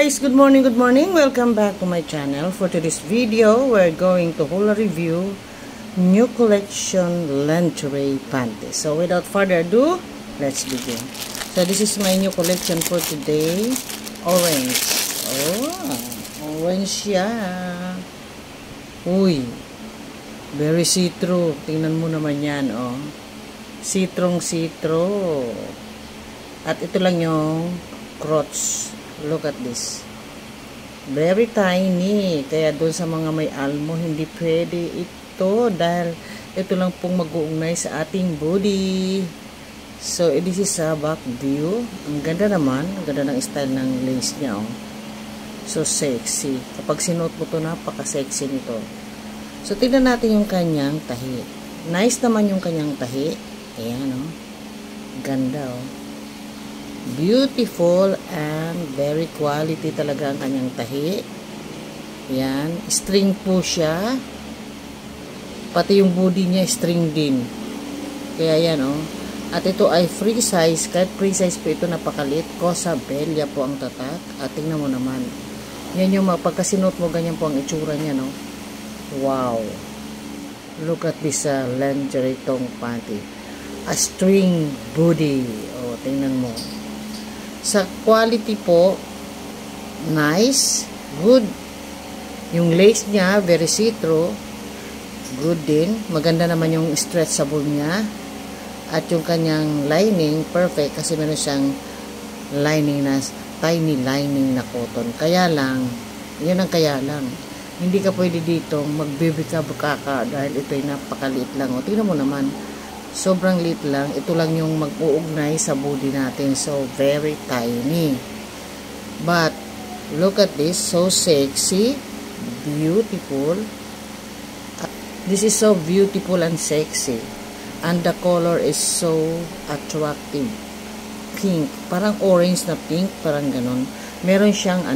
guys, good morning, good morning. Welcome back to my channel. For today's video, we're going to hold a review new collection lingerie panties. So without further ado, let's begin. So this is my new collection for today. Orange. Oh, orange siya. Uy, very see-through. Tingnan mo naman yan, oh. See-through. At ito lang yung crotch. Look at this. Very tiny. Kaya doon sa mga may almo, hindi pwede ito. Dahil ito lang pong mag-uugnay sa ating body. So, this is a back view. Ang ganda naman. Ang ganda ng style ng lace niya, oh. So, sexy. Kapag sinuot mo ito, napaka-sexy nito. So, tignan natin yung kanyang tahi. Nice naman yung kanyang tahi. Ayan, oh. Ganda, oh. Beautiful and very quality talaga ang kanyang tahi. Yan, string po siya. Pati yung body niya string din. Kaya yan, oh. At ito ay free size. Kahit free size po ito, napakalit. Cosa Bella po ang tatak. At tingnan mo naman. Yan yung pagkasinot mo, ganyan po ang itsura niya, no? Wow. Look at this lingerie tong panty. A string body. Oh, tingnan mo. Sa quality po, nice, good. Yung lace niya, very see-through, good din. Maganda naman yung stretchable niya. At yung kanyang lining, perfect kasi meron siyang lining na, tiny lining na cotton. Kaya lang, yun ang kaya lang. Hindi ka pwede dito magbibika-buka ka dahil ito'y napakaliit lang. O, tingnan mo naman. Sobrang liit lang. Ito lang yung mag-uugnay sa body natin. So, very tiny. But, look at this. So sexy. Beautiful. This is so beautiful and sexy. And the color is so attractive. Pink. Parang orange na pink. Parang ganun. Meron siyang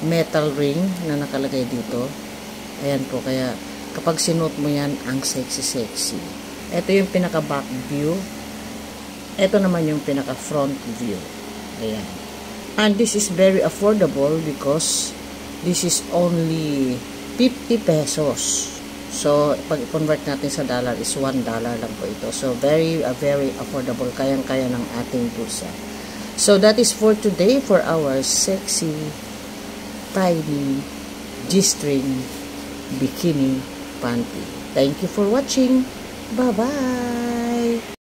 metal ring na nakalagay dito. Ayan po. Kaya, kapag sinuot mo yan, ang sexy-sexy. Ito yung pinaka-back view. Ito naman yung pinaka-front view. Ayan. And this is very affordable because this is only 50 pesos. So, pag i-convert natin sa dollar is $1 lang po ito. So, very affordable. Kayang-kaya ng ating bulsa. So, that is for today for our sexy, tiny, G-string bikini panty. Thank you for watching. Bye-bye!